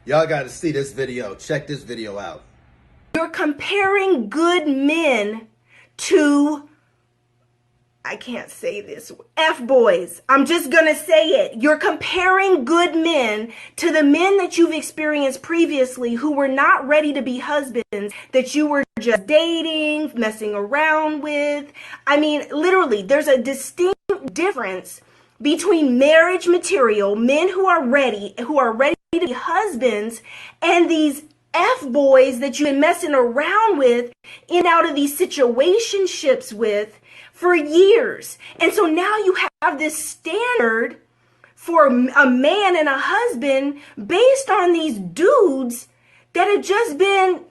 Y'all got to see this video. Check this video out. You're comparing good men to, I can't say this, F-boys. I'm just going to say it. You're comparing good men to the men that you've experienced previously who were not ready to be husbands, that you were just dating, messing around with. I mean, literally, there's a distinct difference between marriage material, men who are ready to be husbands, and these F-boys that you've been messing around with in and out of these situationships with for years. And so now you have this standard for a man and a husband based on these dudes that have just been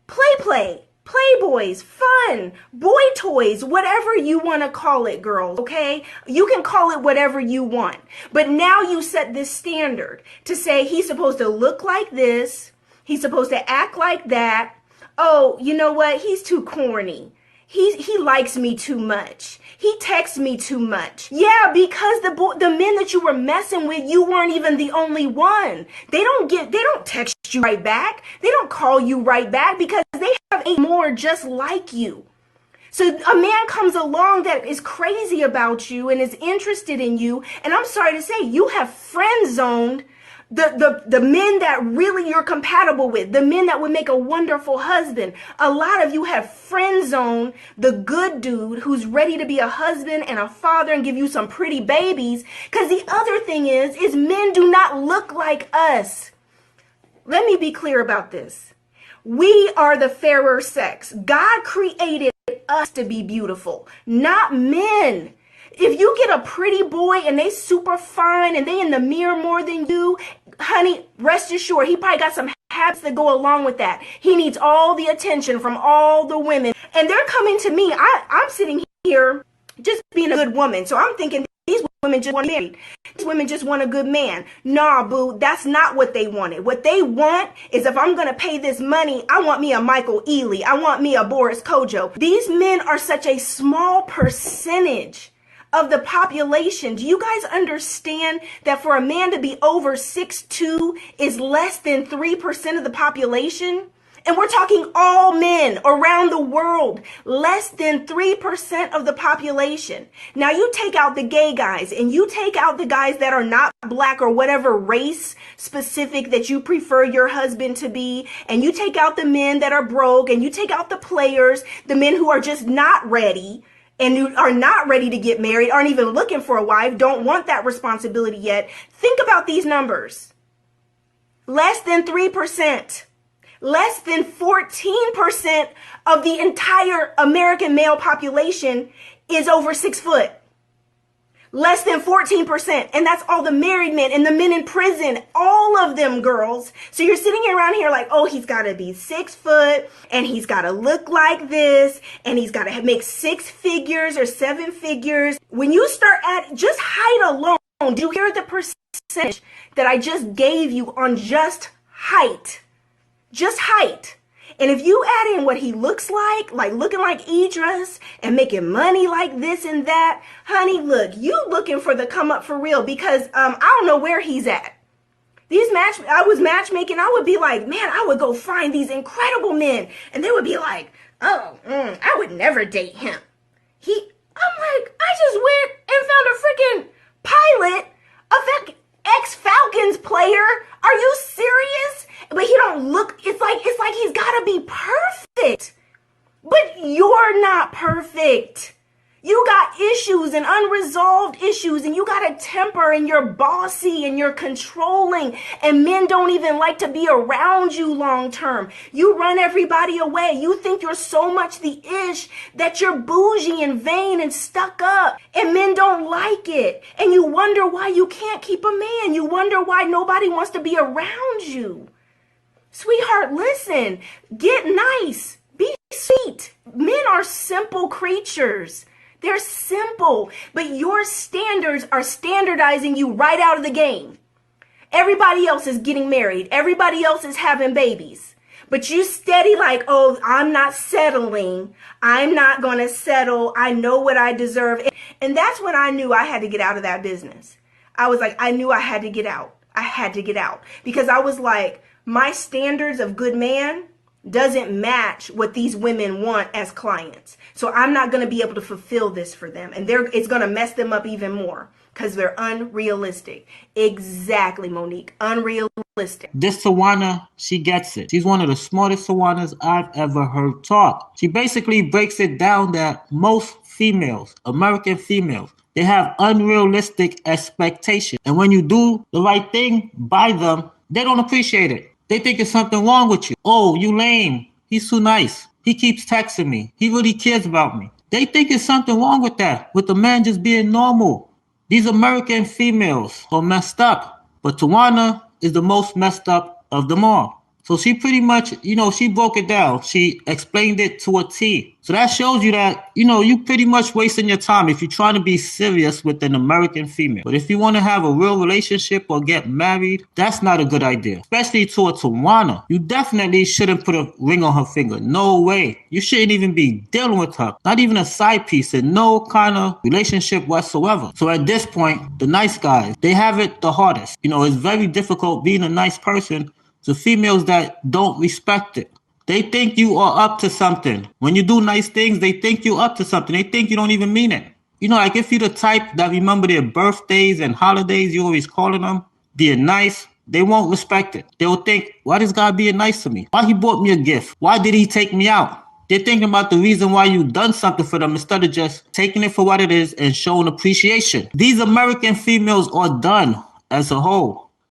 playboys, fun, boy toys, whatever you want to call it, girls, okay? You can call it whatever you want. But now you set this standard to say he's supposed to look like this, he's supposed to act like that. Oh, you know what? He's too corny. He likes me too much. He texts me too much. Yeah, because the men that you were messing with, you weren't even the only one. They don't text you right back. They don't call you right back because they have eight more just like you. So a man comes along that is crazy about you and is interested in you, and I'm sorry to say, you have friend zoned the men that really you're compatible with, the men that would make a wonderful husband. A lot of you have friend zoned the good dude who's ready to be a husband and a father and give you some pretty babies. Because the other thing is men do not look like us. Let me be clear about this. We are the fairer sex. God created us to be beautiful, not men. If you get a pretty boy and they super fine and they in the mirror more than you, honey, rest assured, he probably got some habits that go along with that. He needs all the attention from all the women. And they're coming to me. I'm sitting here just being a good woman. So I'm thinking these women just want married. These women just want a good man. Nah, boo, that's not what they wanted. What they want is, if I'm going to pay this money, I want me a Michael Ealy. I want me a Boris Kojo. These men are such a small percentage of the population. Do you guys understand that for a man to be over 6'2" is less than 3% of the population? And we're talking all men around the world, less than 3% of the population. Now you take out the gay guys and you take out the guys that are not black or whatever race specific that you prefer your husband to be, and you take out the men that are broke, and you take out the players, the men who are just not ready, and who are not ready to get married, aren't even looking for a wife, don't want that responsibility yet. Think about these numbers. Less than 3%. Less than 14% of the entire American male population is over 6 foot. Less than 14%. And that's all the married men and the men in prison. All of them, girls. So you're sitting around here like, oh, he's got to be 6 foot and he's got to look like this and he's got to make 6 figures or 7 figures. When you start at just height alone, do you hear the percentage that I just gave you on just height? Just height. And if you add in what he looks like looking like Idris and making money like this and that, honey, look, you looking for the come up for real, because I don't know where he's at. I was matchmaking, I would be like, man, I would go find these incredible men, and they would be like, oh, I would never date him. I'm like, I just went and found a freaking pilot, a ex-Falcons player. Are you serious? But he don't look, it's like he's gotta be perfect. But you're not perfect. You got issues and unresolved issues, and you got a temper, and you're bossy and you're controlling, and men don't even like to be around you long term. You run everybody away. You think you're so much the ish that you're bougie and vain and stuck up, and men don't like it. And you wonder why you can't keep a man. You wonder why nobody wants to be around you. Sweetheart, listen, get nice, be sweet. Men are simple creatures. They're simple, but your standards are standardizing you right out of the game. Everybody else is getting married. Everybody else is having babies. But you steady like, oh, I'm not settling. I'm not going to settle. I know what I deserve. And that's when I knew I had to get out of that business. I was like, I knew I had to get out. I had to get out because I was like, my standards of good man doesn't match what these women want as clients. So I'm not going to be able to fulfill this for them. And it's going to mess them up even more because they're unrealistic. Exactly, Monique. Unrealistic. This Tawana, she gets it. She's one of the smartest Tawanas I've ever heard talk. She basically breaks it down that most females, American females, they have unrealistic expectations. And when you do the right thing by them, they don't appreciate it. They think it's something wrong with you. Oh, you lame. He's too nice. He keeps texting me. He really cares about me. They think it's something wrong with that, with the man just being normal. These American females are messed up, but Tawana is the most messed up of them all. So she pretty much, she broke it down. She explained it to a T. So that shows you that, you pretty much wasting your time if you're trying to be serious with an American female. But if you want to have a real relationship or get married, that's not a good idea. Especially to a Tawana. You definitely shouldn't put a ring on her finger. No way. You shouldn't even be dealing with her. Not even a side piece in no kind of relationship whatsoever. So at this point, the nice guys, they have it the hardest. It's very difficult being a nice person to females that don't respect it. They think you are up to something. When you do nice things, they think you're up to something. They think you don't even mean it. Like if you're the type that remember their birthdays and holidays, you always calling them, being nice, they won't respect it. They will think, why this guy being nice to me? Why he bought me a gift? Why did he take me out? They're thinking about the reason why you done something for them instead of just taking it for what it is and showing appreciation. These American females are done as a whole.